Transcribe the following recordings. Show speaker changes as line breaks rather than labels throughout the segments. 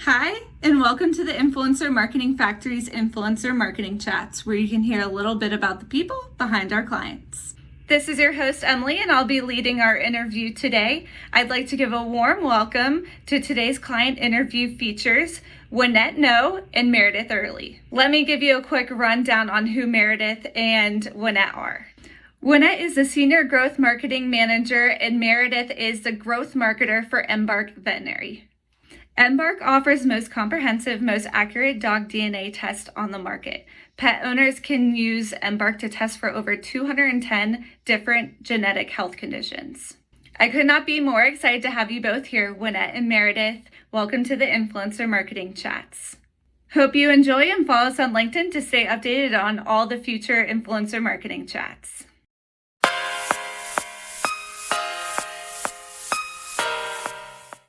Hi, and welcome to the Influencer Marketing Factory's Influencer Marketing Chats, where you can hear a little bit about the people behind our clients. This is your host, Emily, and I'll be leading our interview today. I'd like to give a warm welcome to today's client interview features, Winette No and Meredith Earley. Let me give you a quick rundown on who Meredith and Winette are. Winette is the Senior Growth Marketing Manager, and Meredith is the Growth Marketer for Embark Veterinary. Embark offers most comprehensive, most accurate dog DNA test on the market. Pet owners can use Embark to test for over 210 different genetic health conditions. I could not be more excited to have you both here, Winette and Meredith. Welcome to the Influencer Marketing Chats. Hope you enjoy and follow us on LinkedIn to stay updated on all the future influencer marketing chats.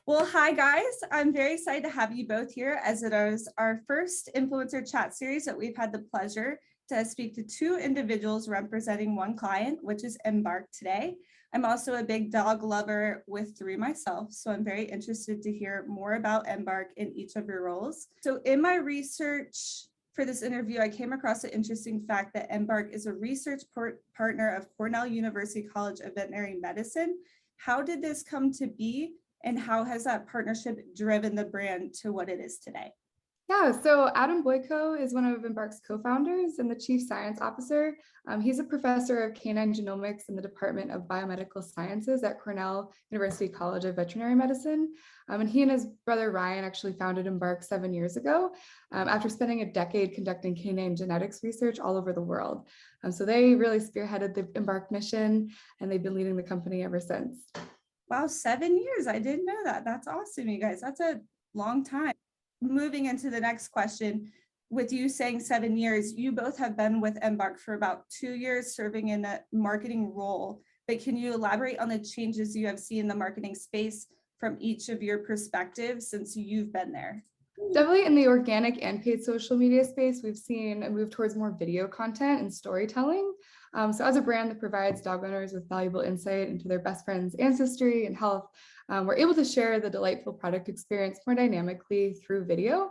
Well, hi guys. I'm very excited to have you both here as it is our first influencer chat series that we've had the pleasure to speak to two individuals representing one client, which is Embark today. I'm also a big dog lover with three myself, so I'm very interested to hear more about Embark in each of your roles. So in my research for this interview, I came across the interesting fact that Embark is a research partner of Cornell University College of Veterinary Medicine. How did this come to be? And how has that partnership driven the brand to what it is today?
Yeah, so Adam Boyko is one of Embark's co-founders and the chief science officer. He's a professor of canine genomics in the Department of Biomedical Sciences at Cornell University College of Veterinary Medicine. And he and his brother Ryan actually founded Embark 7 years ago after spending a decade conducting canine genetics research all over the world. So they really spearheaded the Embark mission, and they've been leading the company ever since.
Wow, 7 years. I didn't know that. That's awesome, you guys. That's a long time. Moving into the next question, with you saying 7 years, you both have been with Embark for about 2 years serving in a marketing role. But can you elaborate on the changes you have seen in the marketing space from each of your perspectives since you've been there?
Definitely in the organic and paid social media space, we've seen a move towards more video content and storytelling. So as a brand that provides dog owners with valuable insight into their best friend's ancestry and health, we're able to share the delightful product experience more dynamically through video.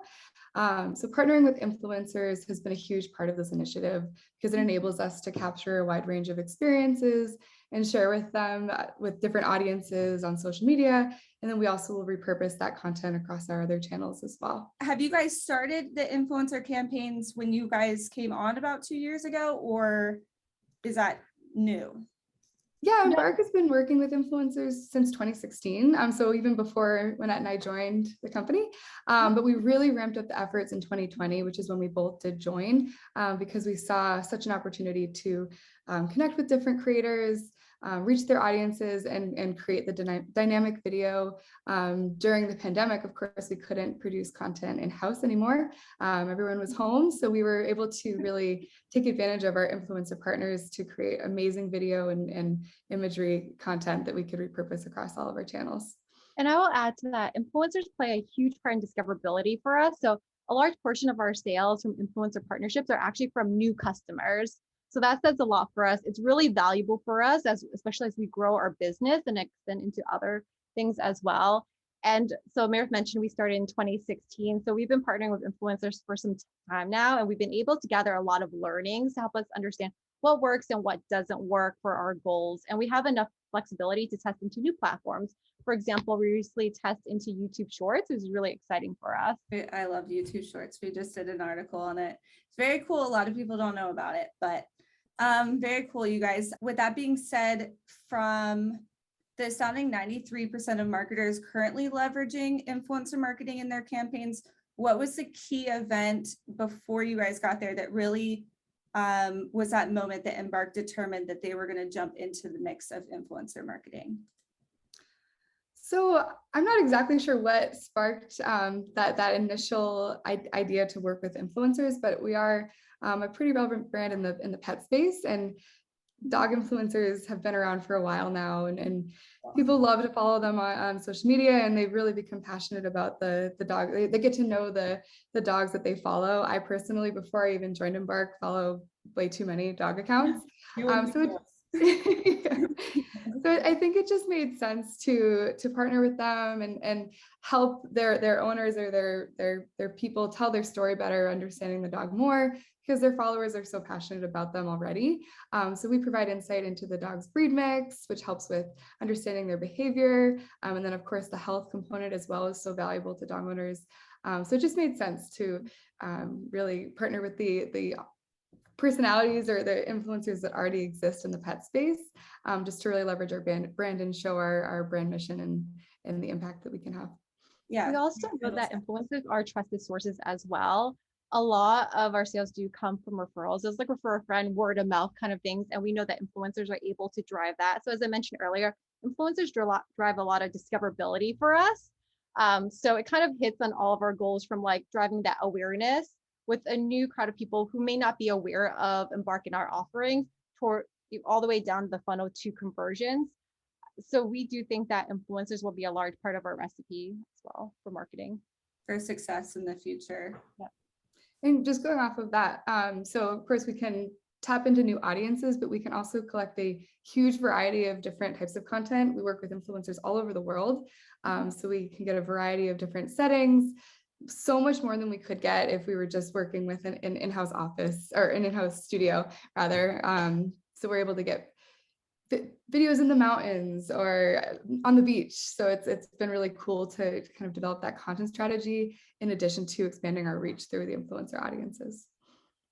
So partnering with influencers has been a huge part of this initiative because it enables us to capture a wide range of experiences and share with them with different audiences on social media. And then we also will repurpose that content across our other channels as well.
Have you guys started the influencer campaigns when you guys came on about 2 years ago, or is that new?
Yeah, Embark has been working with influencers since 2016. So even before Winette and I joined the company, but we really ramped up the efforts in 2020, which is when we both did join, because we saw such an opportunity to connect with different creators, reach their audiences, and create the dynamic video. During the pandemic, of course, we couldn't produce content in-house anymore. Everyone was home, so we were able to really take advantage of our influencer partners to create amazing video and imagery content that we could repurpose across all of our channels.
And I will add to that, influencers play a huge part in discoverability for us. So a large portion of our sales from influencer partnerships are actually from new customers. So that says a lot for us. It's really valuable for us, especially as we grow our business and extend into other things as well. And so Meredith mentioned we started in 2016. So we've been partnering with influencers for some time now, and we've been able to gather a lot of learnings to help us understand what works and what doesn't work for our goals. And we have enough flexibility to test into new platforms. For example, we recently tested into YouTube Shorts, which is really exciting for us.
I love YouTube Shorts. We just did an article on it. It's very cool. A lot of people don't know about it, but very cool, you guys. With that being said, from the astounding 93% of marketers currently leveraging influencer marketing in their campaigns, what was the key event before you guys got there that really was that moment that Embark determined that they were going to jump into the mix of influencer marketing?
So I'm not exactly sure what sparked that initial idea to work with influencers, but we are a pretty relevant brand in the pet space, and dog influencers have been around for a while now, and people love to follow them on social media, and they've really become passionate about the dog. They get to know the dogs that they follow. I personally, before I even joined Embark, follow way too many dog accounts. So So I think it just made sense to partner with them and help their owners or their people tell their story better, understanding the dog more, because their followers are so passionate about them already. So we provide insight into the dog's breed mix, which helps with understanding their behavior. And then of course the health component as well is so valuable to dog owners. So it just made sense to really partner with the personalities or the influencers that already exist in the pet space, just to really leverage our brand and show our brand mission and the impact that we can have.
Yeah.
We also know that influencers are trusted sources as well. A lot of our sales do come from referrals. It's like refer a friend, word of mouth kind of things. And we know that influencers are able to drive that. So as I mentioned earlier, influencers drive a lot of discoverability for us. So it kind of hits on all of our goals, from like driving that awareness with a new crowd of people who may not be aware of Embark in our offerings, toward all the way down the funnel to conversions. So we do think that influencers will be a large part of our recipe as well for marketing.
For success in the future.
Yeah.
And just going off of that, so of course we can tap into new audiences, but we can also collect a huge variety of different types of content. We work with influencers all over the world, so we can get a variety of different settings, so much more than we could get if we were just working with an in-house office or an in-house studio rather. So we're able to get videos in the mountains or on the beach. So it's been really cool to kind of develop that content strategy in addition to expanding our reach through the influencer audiences.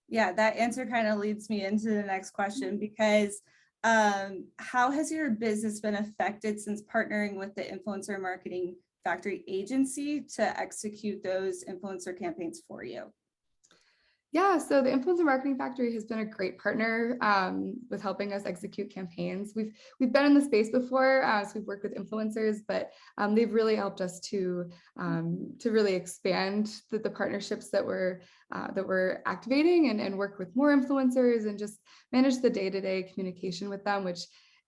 Yeah, that answer kind of leads me into the next question, because how has your business been affected since partnering with the Influencer Marketing Factory agency to execute those influencer campaigns for you?
Yeah, so the Influencer Marketing Factory has been a great partner with helping us execute campaigns. We've been in the space before, so we've worked with influencers, but they've really helped us to really expand the partnerships that we're activating and work with more influencers and just manage the day-to-day communication with them, which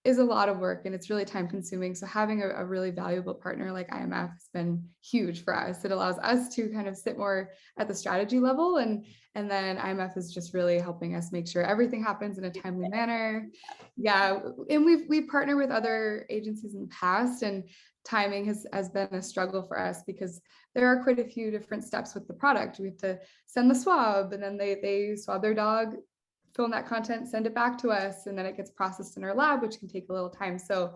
is a lot of work and it's really time consuming. So having a really valuable partner like IMF has been huge for us. It allows us to kind of sit more at the strategy level, and then IMF is just really helping us make sure everything happens in a timely manner. Yeah, and we've partnered with other agencies in the past, and timing has been a struggle for us because there are quite a few different steps with the product. We have to send the swab, and then they swab their dog, film that content, send it back to us, and then it gets processed in our lab, which can take a little time. So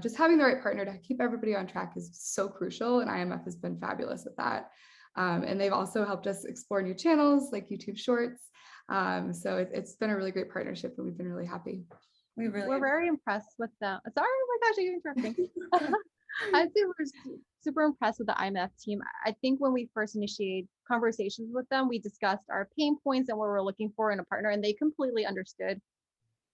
just having the right partner to keep everybody on track is so crucial, and IMF has been fabulous at that. And they've also helped us explore new channels like YouTube Shorts. So it's been a really great partnership, and we've been really happy.
We're very impressed with them. Sorry, oh my gosh, are you interrupting? I'd say we're super impressed with the IMF team. I think when we first initiated conversations with them, we discussed our pain points and what we're looking for in a partner, and they completely understood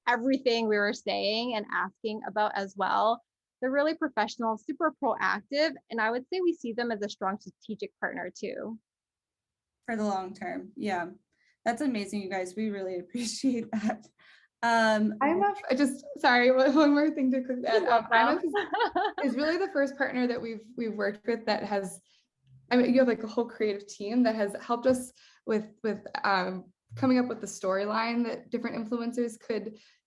everything we were saying and asking about as well. They're really professional, super proactive, and I would say we see them as a strong strategic partner too.
For the long term. Yeah, that's amazing, you guys. We really appreciate that.
IMF, sorry, one more thing to quickly add. IMF is really the first partner that we've worked with that has, I mean, you have like a whole creative team that has helped us with coming up with the storyline that different influencers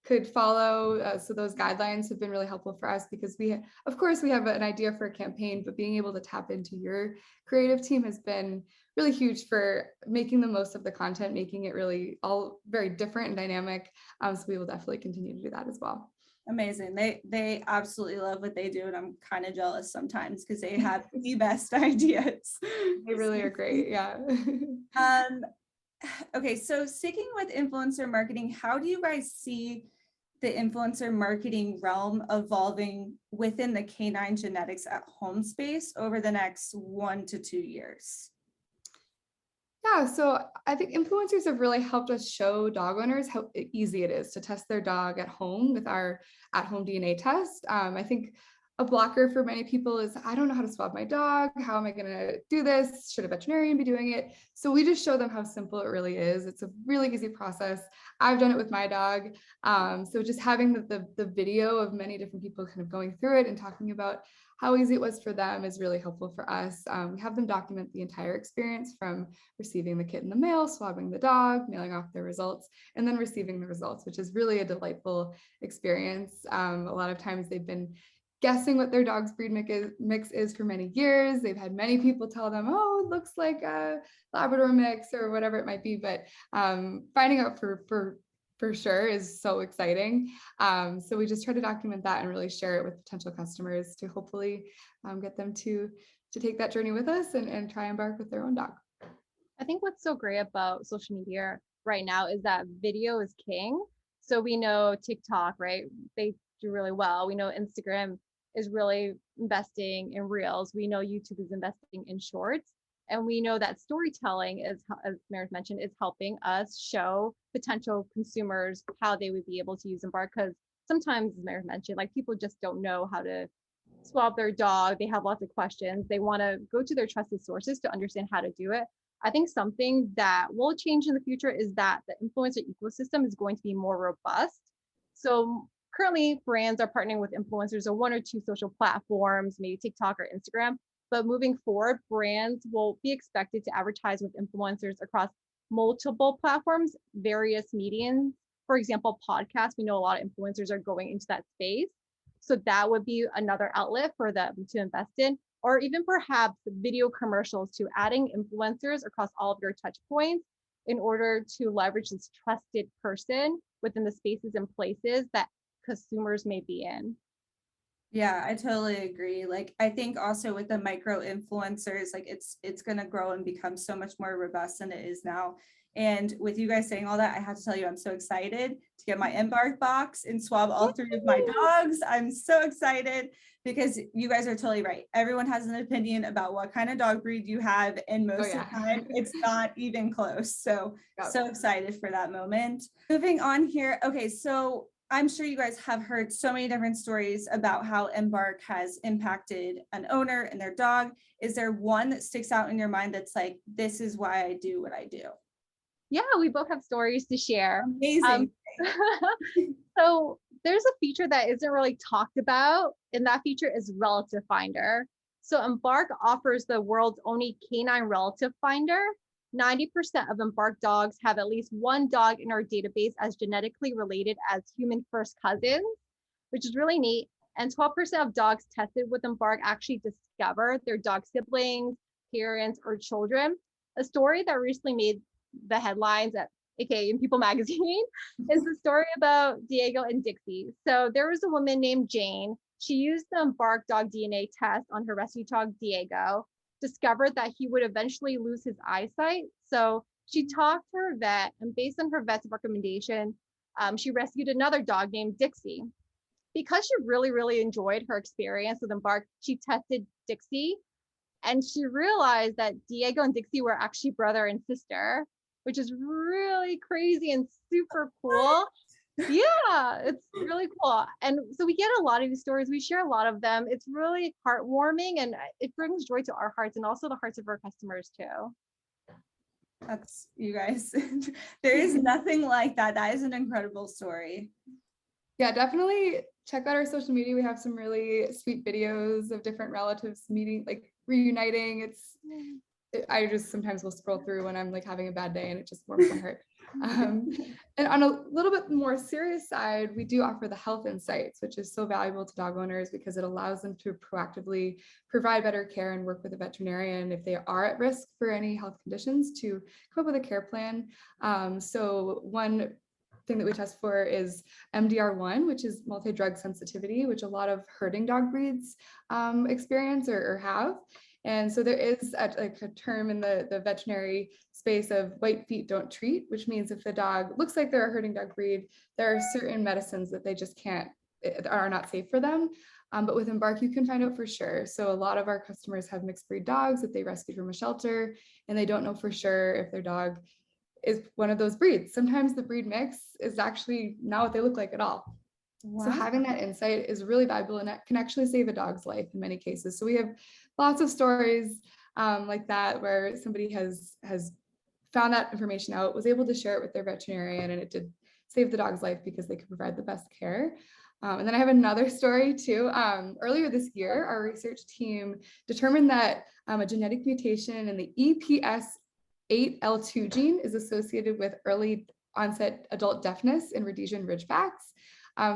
could follow. So those guidelines have been really helpful for us because of course we have an idea for a campaign, but being able to tap into your creative team has been really huge for making the most of the content, making it really all very different and dynamic. So we will definitely continue to do that as well.
Amazing. They absolutely love what they do, and I'm kind of jealous sometimes because they have the best ideas.
They really are great. Yeah.
Okay, so sticking with influencer marketing, how do you guys see the influencer marketing realm evolving within the canine genetics at home space over the next 1 to 2 years?
Yeah, so I think influencers have really helped us show dog owners how easy it is to test their dog at home with our at-home DNA test. I think a blocker for many people is, I don't know how to swab my dog. How am I going to do this? Should a veterinarian be doing it? So we just show them how simple it really is. It's a really easy process. I've done it with my dog. So just having the video of many different people kind of going through it and talking about how easy it was for them is really helpful for us. We have them document the entire experience from receiving the kit in the mail, swabbing the dog, mailing off their results, and then receiving the results, which is really a delightful experience. A lot of times they've been guessing what their dog's breed mix is for many years. They've had many people tell them, oh, it looks like a Labrador mix or whatever it might be, but finding out for sure is so exciting. So we just try to document that and really share it with potential customers to hopefully get them to take that journey with us and try Embark with their own dog.
I think what's so great about social media right now is that video is king. So we know TikTok, right? They do really well. We know Instagram is really investing in reels. We know YouTube is investing in shorts. And we know that storytelling is, as Meredith mentioned, is helping us show potential consumers how they would be able to use Embark. Because sometimes, as Meredith mentioned, like people just don't know how to swab their dog. They have lots of questions. They want to go to their trusted sources to understand how to do it. I think something that will change in the future is that the influencer ecosystem is going to be more robust. So currently brands are partnering with influencers on one or two social platforms, maybe TikTok or Instagram. But moving forward, brands will be expected to advertise with influencers across multiple platforms, various mediums. For example, podcasts, we know a lot of influencers are going into that space. So that would be another outlet for them to invest in, or even perhaps video commercials to adding influencers across all of your touch points in order to leverage this trusted person within the spaces and places that consumers may be in.
Yeah, I totally agree. Like, I think also with the micro influencers, like it's going to grow and become so much more robust than it is now. And with you guys saying all that, I have to tell you, I'm so excited to get my Embark box and swab all three of my dogs. I'm so excited because you guys are totally right. Everyone has an opinion about what kind of dog breed you have, and most of the time it's not even close. So, so excited for that moment. Moving on here. Okay, so I'm sure you guys have heard so many different stories about how Embark has impacted an owner and their dog. Is there one that sticks out in your mind that's like, this is why I do what I do?
Yeah, we both have stories to share.
Amazing.
So there's a feature that isn't really talked about, and that feature is Relative Finder. So Embark offers the world's only canine relative finder. 90% of Embark dogs have at least one dog in our database as genetically related as human first cousins, which is really neat. And 12% of dogs tested with Embark actually discover their dog siblings, parents, or children. A story that recently made the headlines at aka in People magazine is the story about Diego and Dixie. So there was a woman named Jane. She used the Embark dog DNA test on her rescue dog Diego, discovered that he would eventually lose his eyesight. So she talked to her vet, and based on her vet's recommendation, she rescued another dog named Dixie. Because she really enjoyed her experience with Embark, she tested Dixie, and she realized that Diego and Dixie were actually brother and sister, which is really crazy and super cool. Yeah, it's really cool. And so we get a lot of these stories. We share a lot of them. It's really heartwarming, and it brings joy to our hearts and also the hearts of our customers too.
That's, you guys, there is nothing like that. That is an incredible story.
Yeah, definitely check out our social media. We have some really sweet videos of different relatives meeting, like reuniting. I just sometimes will scroll through when I'm like having a bad day, and it just warms my heart. And on a little bit more serious side, we do offer the health insights, which is so valuable to dog owners because it allows them to proactively provide better care and work with a veterinarian if they are at risk for any health conditions to come up with a care plan. So one thing that we test for is MDR1, which is multi-drug sensitivity, which a lot of herding dog breeds experience or have. And so there is a term in the veterinary space of white feet don't treat, which means if the dog looks like they're a herding dog breed, there are certain medicines that they just are not safe for them. But with Embark, you can find out for sure. So a lot of our customers have mixed breed dogs that they rescued from a shelter, and they don't know for sure if their dog is one of those breeds. Sometimes the breed mix is actually not what they look like at all.
Wow.
So having that insight is really valuable, and that can actually save a dog's life in many cases. So we have lots of stories like that where somebody has found that information out, was able to share it with their veterinarian, and it did save the dog's life because they could provide the best care. And then I have another story too. Earlier this year, our research team determined that a genetic mutation in the EPS8L2 gene is associated with early onset adult deafness in Rhodesian Ridgebacks.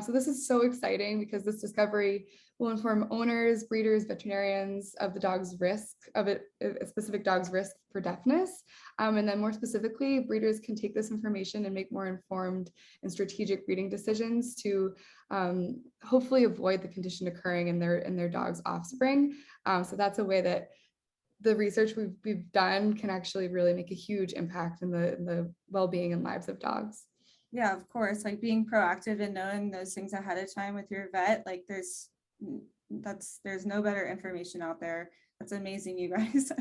So this is so exciting because this discovery will inform owners, breeders, veterinarians of the dog's risk of a specific dog's risk for deafness. And then more specifically, breeders can take this information and make more informed and strategic breeding decisions to hopefully avoid the condition occurring in their dog's offspring. So that's a way that the research we've done can actually really make a huge impact in the well-being and lives of dogs.
Yeah, of course. Like being proactive and knowing those things ahead of time with your vet, like there's no better information out there. That's amazing, you guys.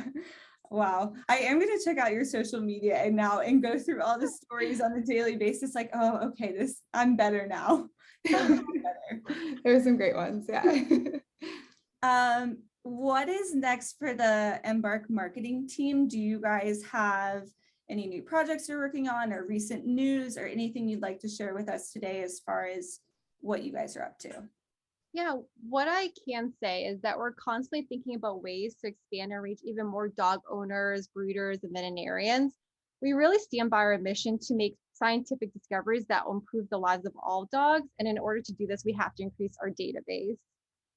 Wow. I am going to check out your social media and go through all the stories on a daily basis. Like, oh, okay, I'm better now.
There were some great ones. Yeah.
What is next for the Embark marketing team? Do you guys have any new projects you're working on, or recent news, or anything you'd like to share with us today as far as what you guys are up to?
Yeah, what I can say is that we're constantly thinking about ways to expand and reach even more dog owners, breeders, and veterinarians. We really stand by our mission to make scientific discoveries that will improve the lives of all dogs. And in order to do this, we have to increase our database.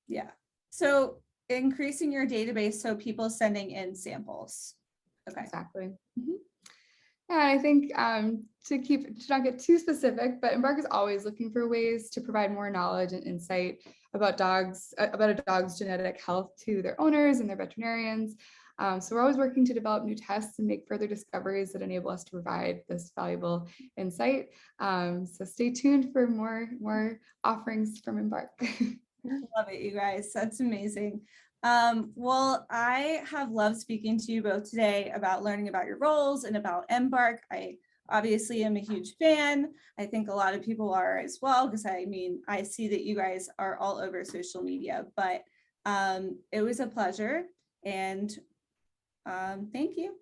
Yeah. So increasing your database, so people sending in samples. Okay.
Exactly. Mm-hmm. Yeah, I think to not get too specific, but Embark is always looking for ways to provide more knowledge and insight about a dog's genetic health to their owners and their veterinarians. So we're always working to develop new tests and make further discoveries that enable us to provide this valuable insight. So stay tuned for more offerings from Embark.
Love it, you guys. That's amazing. Well, I have loved speaking to you both today about learning about your roles and about Embark. I obviously am a huge fan. I think a lot of people are as well, because I see that you guys are all over social media, but it was a pleasure, and thank you.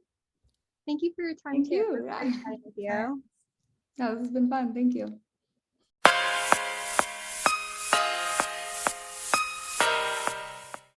Thank you for your time.
Thank
too.
you.
We're very excited with you.
Yeah, this has been fun. Thank you.